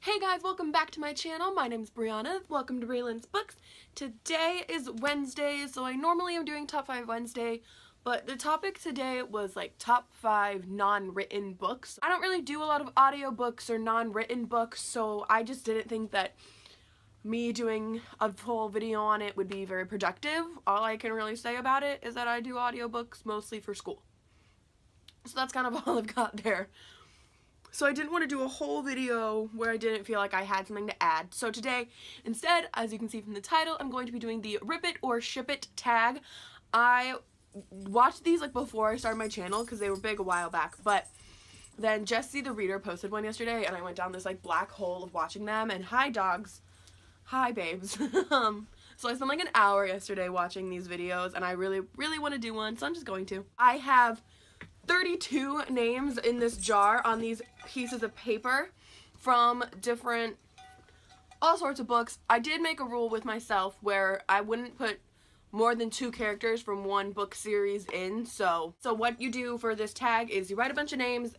Hey guys, welcome back to my channel. My name's Brianna. Welcome to Braylon's Books. Today is Wednesday, so I normally am doing Top 5 Wednesday, but the topic today was like Top 5 non-written books. I don't really do a lot of audiobooks or non-written books, so I just didn't think that me doing a full video on it would be very productive. All I can really say about it is that I do audiobooks mostly for school. So that's kind of all I've got there. So I didn't want to do a whole video where I didn't feel like I had something to add. So today, instead, as you can see from the title, I'm going to be doing the Rip It or Ship It tag. I watched these like before I started my channel because they were big a while back, but then Jessie the Reader posted one yesterday and I went down this like black hole of watching them, and hi dogs, hi babes. So I spent like an hour yesterday watching these videos and I really want to do one, so I'm just going to. I have 32 names in this jar on these pieces of paper from different, all sorts of books. I did make a rule with myself where I wouldn't put more than 2 characters from one book series in. So what you do for this tag is you write a bunch of names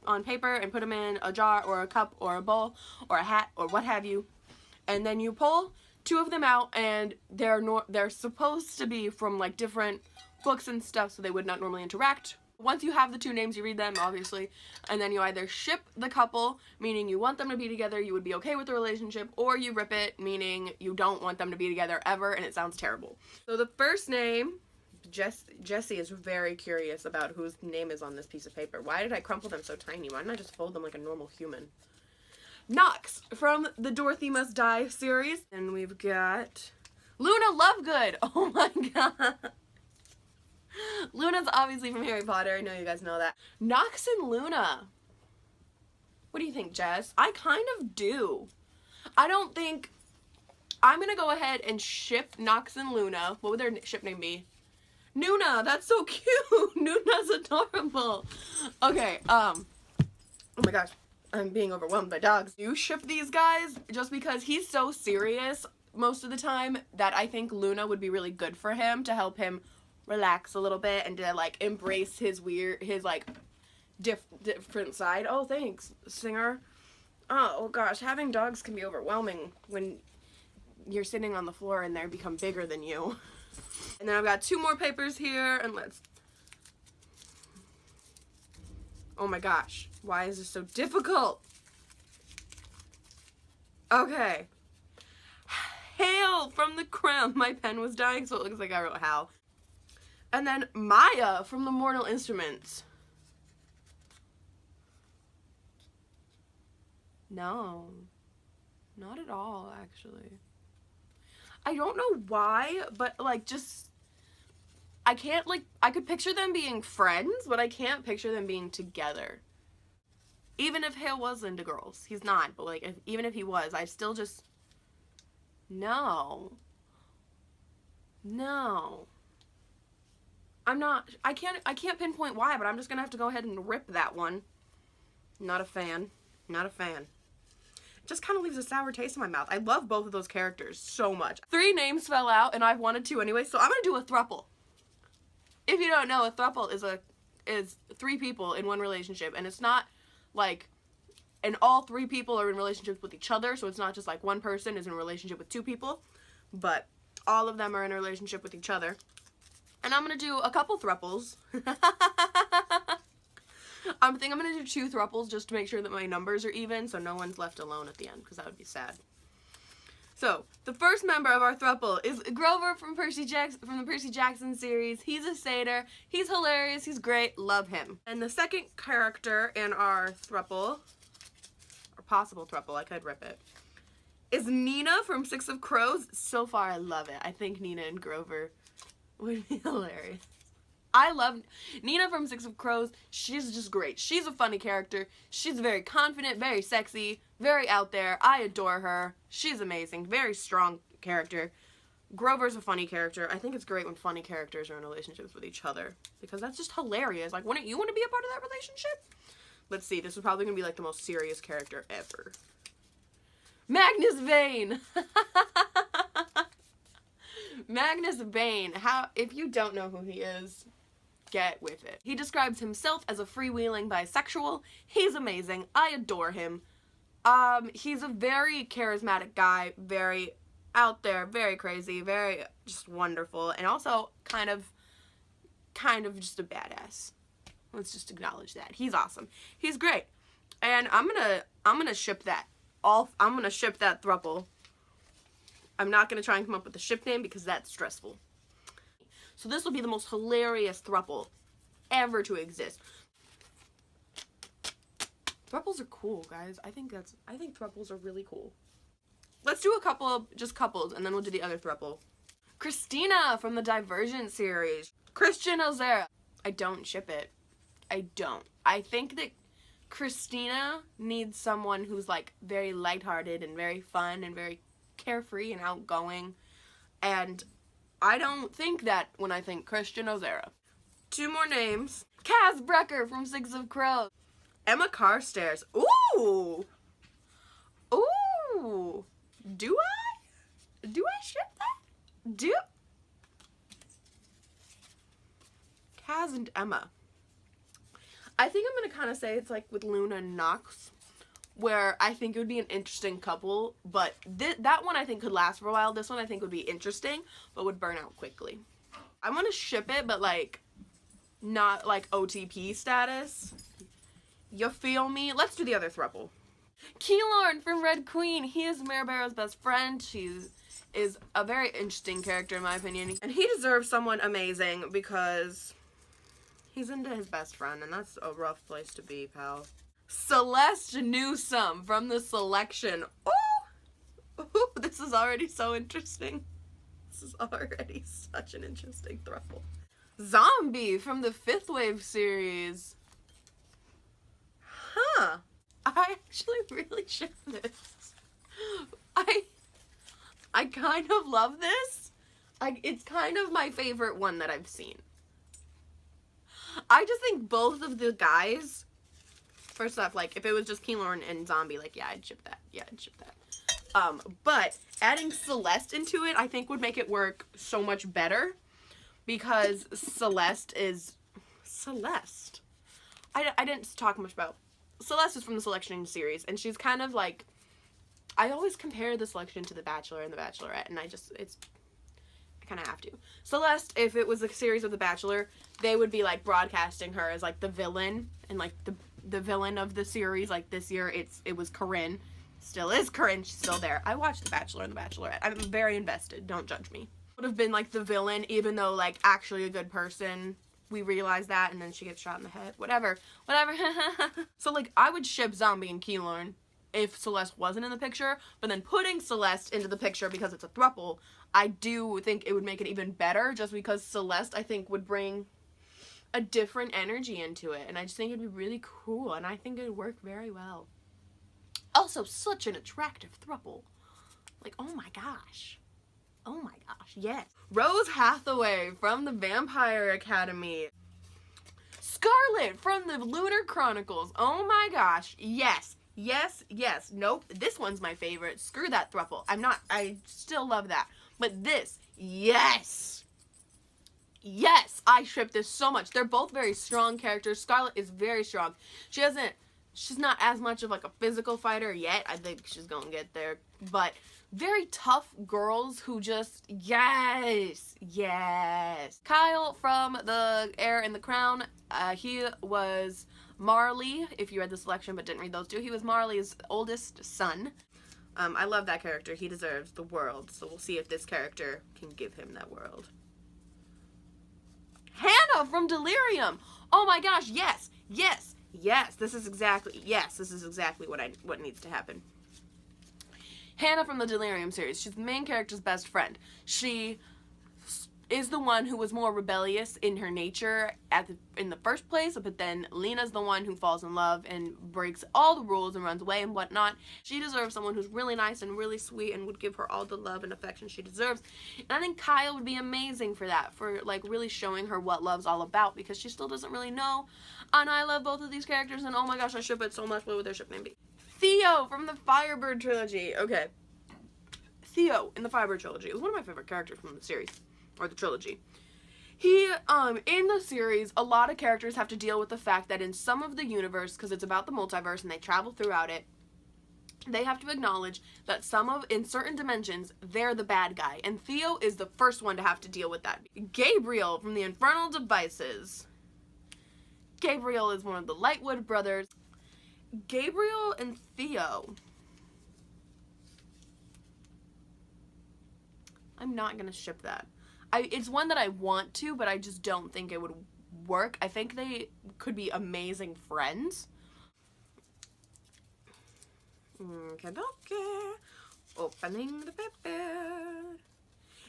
on paper and put them in a jar or a cup or a bowl or a hat or what have you, and then you pull 2 of them out, and they're supposed to be from like different books and stuff, so they would not normally interact. Once you have the 2 names, you read them, obviously, and then you either ship the couple, meaning you want them to be together, you would be okay with the relationship, or you rip it, meaning you don't want them to be together ever, and it sounds terrible. So the first name, Jessie is very curious about whose name is on this piece of paper. Why did I crumple them so tiny? Why didn't I just fold them like a normal human? Knox, from the Dorothy Must Die series. And we've got Luna Lovegood. Oh my god. Luna's obviously from Harry Potter. I know you guys know that. Knox and Luna. What do you think, Jess? I kind of do. I don't think... I'm gonna go ahead and ship Knox and Luna. What would their ship name be? Nuna! That's so cute! Nuna's adorable! Okay, oh my gosh. I'm being overwhelmed by dogs. You ship these guys just because he's so serious most of the time that I think Luna would be really good for him to help him relax a little bit and to like embrace his like different side. Oh, thanks, Singer. Oh gosh, having dogs can be overwhelming when you're sitting on the floor and they become bigger than you. And then I've got 2 more papers here, and oh my gosh, why is this so difficult? Okay. Hale from The Crown. My pen was dying, so it looks like I wrote Hal. And then Maya from The Mortal Instruments. No. Not at all, actually. I don't know why, but like just... I can't like... I could picture them being friends, but I can't picture them being together. Even if Hale was into girls. He's not, but like even if he was, I still just... No. No. I'm not, I can't pinpoint why, but I'm just gonna have to go ahead and rip that one. Not a fan. Not a fan. It just kind of leaves a sour taste in my mouth. I love both of those characters so much. 3 names fell out, and I've wanted 2 anyway, so I'm gonna do a throuple. If you don't know, a throuple is 3 people in one relationship, and it's not like, and all 3 people are in relationships with each other, so it's not just like one person is in a relationship with 2 people, but all of them are in a relationship with each other. And I'm going to do a couple thruples. I think I'm going to do 2 thruples just to make sure that my numbers are even, so no one's left alone at the end, because that would be sad. So, the first member of our thruple is Grover from the Percy Jackson series. He's a satyr. He's hilarious. He's great. Love him. And the second character in our thruple, or possible thruple, I could rip it, is Nina from Six of Crows. So far, I love it. I think Nina and Grover would be hilarious. I love Nina from Six of Crows. She's just great. She's a funny character. She's very confident, very sexy, very out there. I adore her. She's amazing. Very strong character. Grover's a funny character. I think it's great when funny characters are in relationships with each other, because that's just hilarious. Like, wouldn't you want to be a part of that relationship? Let's see. This is probably going to be like the most serious character ever. Magnus Vane. Magnus Vane, if you don't know who he is, get with it. He describes himself as a freewheeling bisexual. He's amazing. I adore him. He's a very charismatic guy, very out there, very crazy, very just wonderful, and also kind of just a badass. Let's just acknowledge that. He's awesome. He's great. And I'm gonna ship that. I'm gonna ship that throuple. I'm not gonna try and come up with a ship name because that's stressful. So this will be the most hilarious throuple ever to exist. Thruples are cool, guys. I think thruples are really cool. Let's do a couple of just couples, and then we'll do the other throuple. Christina from the Divergent series. Christian Ozera. I don't ship it. I don't. I think that Christina needs someone who's like very lighthearted and very fun and very carefree and outgoing. And I don't think that when I think Christian Ozera. Two more names. Kaz Brekker from Six of Crows. Emma Carstairs. Ooh! Ooh! Do I ship that? Kaz and Emma. I think I'm gonna kind of say it's like with Luna and Nox, where I think it would be an interesting couple, but that one I think could last for a while. This one I think would be interesting, but would burn out quickly. I want to ship it, but like, not like OTP status. You feel me? Let's do the other throuple. Keylorn from Red Queen. He is Maribel's best friend. She is a very interesting character in my opinion, and he deserves someone amazing because he's into his best friend, and that's a rough place to be, pal. Celeste Newsome from The Selection. Oh! Ooh, this is already so interesting. This is already such an interesting throuple. Zombie from the Fifth Wave series. Huh. I actually really ship this. I kind of love this. It's kind of my favorite one that I've seen. I just think both of the guys, first off, like, if it was just Keylorn and Zombie, like, yeah, I'd ship that. Yeah, I'd ship that. But adding Celeste into it, I think would make it work so much better, because Celeste is Celeste. I didn't talk much about Celeste is from the Selection series, and she's kind of like, I always compare the Selection to The Bachelor and The Bachelorette, and I kind of have to. Celeste, if it was a series of The Bachelor, they would be like broadcasting her as like the villain, and like the villain of the series. Like this year, it was Corinne. Still is Corinne. She's still there. I watched The Bachelor and The Bachelorette. I'm very invested. Don't judge me. Would have been like the villain, even though like actually a good person. We realize that, and then she gets shot in the head. Whatever. So like, I would ship Zombie and Keylorn if Celeste wasn't in the picture, but then putting Celeste into the picture because it's a throuple, I do think it would make it even better, just because Celeste, I think, would bring a different energy into it, and I just think it'd be really cool, and I think it would work very well. Also, such an attractive throuple. Like, oh my gosh. Oh my gosh, yes. Rose Hathaway from the Vampire Academy. Scarlet from the Lunar Chronicles. Oh my gosh, yes. Yes, yes. Nope, this one's my favorite. Screw that throuple. I still love that. But this, yes. Yes, I ship this so much. They're both very strong characters. Scarlet is very strong. She's not as much of like a physical fighter yet. I think she's gonna get there. But very tough girls who just, yes. Kyle from The Heir and the Crown. He was Marley, if you read The Selection but didn't read those two. He was Marley's oldest son. I love that character. He deserves the world. So we'll see if this character can give him that world. Hannah from Delirium. Oh my gosh, yes. This is exactly what needs to happen. Hannah from the Delirium series. She's the main character's best friend. She is the one who was more rebellious in her nature in the first place, but then Lena's the one who falls in love and breaks all the rules and runs away and whatnot. She deserves someone who's really nice and really sweet and would give her all the love and affection she deserves. And I think Kyle would be amazing for that, for like really showing her what love's all about, because she still doesn't really know. And I love both of these characters, and oh my gosh, I ship it so much. What would their ship name be? Theo from the Firebird trilogy. Okay. Theo in the Firebird trilogy is one of my favorite characters from the series, or the trilogy. He, in the series, a lot of characters have to deal with the fact that in some of the universe, because it's about the multiverse and they travel throughout it, they have to acknowledge that in certain dimensions, they're the bad guy. And Theo is the first one to have to deal with that. Gabriel from the Infernal Devices. Gabriel is one of the Lightwood brothers. Gabriel and Theo. I'm not gonna ship that. It's one that I want to, but I just don't think it would work. I think they could be amazing friends. Okay, opening the paper.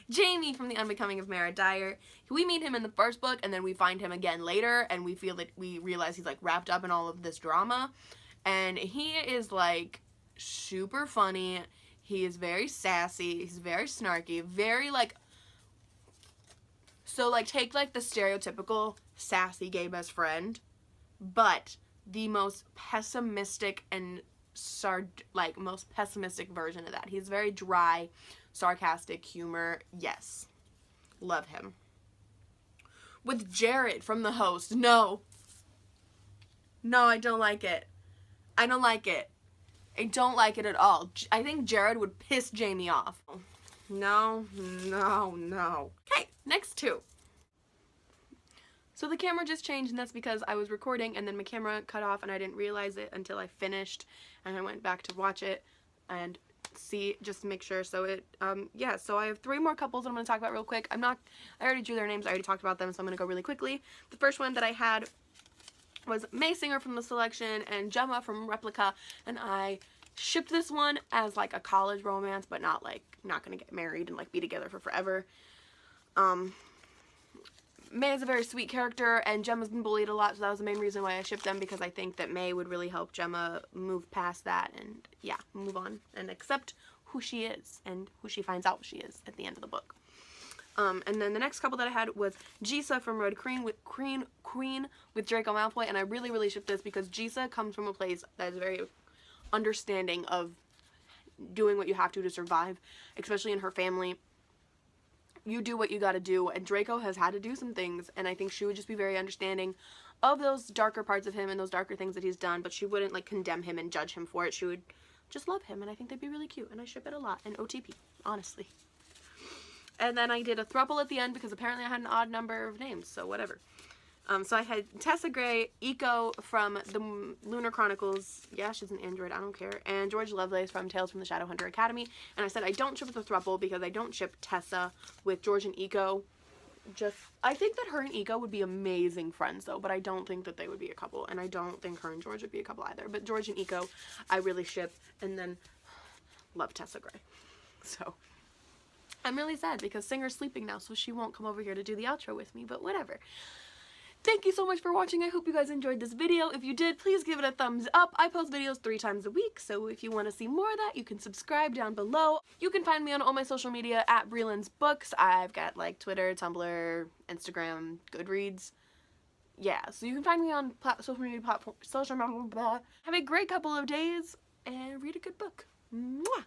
Jamie from The Unbecoming of Mara Dyer. We meet him in the first book, and then we find him again later, and we realize he's like wrapped up in all of this drama. And he is like super funny. He is very sassy. He's very snarky. Very like, so like take like the stereotypical sassy gay best friend, but the most pessimistic and most pessimistic version of that. He's very dry, sarcastic humor. Yes. Love him. With Jared from The Host. No. No, I don't like it. I don't like it. I don't like it at all. I think Jared would piss Jamie off. No, no, no. Okay, next two. So the camera just changed, and that's because I was recording and then my camera cut off and I didn't realize it until I finished, and I went back to watch it and see, just to make sure. So yeah, so I have 3 more couples that I'm going to talk about real quick. I already drew their names, I already talked about them, so I'm going to go really quickly. The first one that I had was May Singer from The Selection and Gemma from Replica, and I shipped this one as like a college romance, but not gonna get married and like be together for forever. May is a very sweet character, and Gemma's been bullied a lot, so that was the main reason why I shipped them, because I think that May would really help Gemma move past that and, yeah, move on and accept who she is and who she finds out she is at the end of the book. And then the next couple that I had was Jisa from Red Queen with Draco Malfoy, and I really, really shipped this because Jisa comes from a place that is very understanding of doing what you have to survive, especially in her family. You do what you gotta do, and Draco has had to do some things, and I think she would just be very understanding of those darker parts of him and those darker things that he's done, but she wouldn't like condemn him and judge him for it. She would just love him, and I think they'd be really cute, and I ship it a lot. And OTP, honestly. And then I did a throuple at the end because apparently I had an odd number of names, so whatever. So I had Tessa Gray, Eco from the Lunar Chronicles, yeah, she's an android, I don't care, and George Lovelace from Tales from the Shadowhunter Academy. And I said I don't ship the throuple because I don't ship Tessa with George and Eco. I think that her and Eco would be amazing friends though, but I don't think that they would be a couple, and I don't think her and George would be a couple either. But George and Eco, I really ship, and then love Tessa Gray. So I'm really sad because Singer's sleeping now, so she won't come over here to do the outro with me, but whatever. Thank you so much for watching. I hope you guys enjoyed this video. If you did, please give it a thumbs up. I post videos 3 times a week, so if you want to see more of that, you can subscribe down below. You can find me on all my social media at Breelan's Books. I've got like Twitter, Tumblr, Instagram, Goodreads. Yeah, so you can find me on social media platforms. Have a great couple of days and read a good book. Mwah!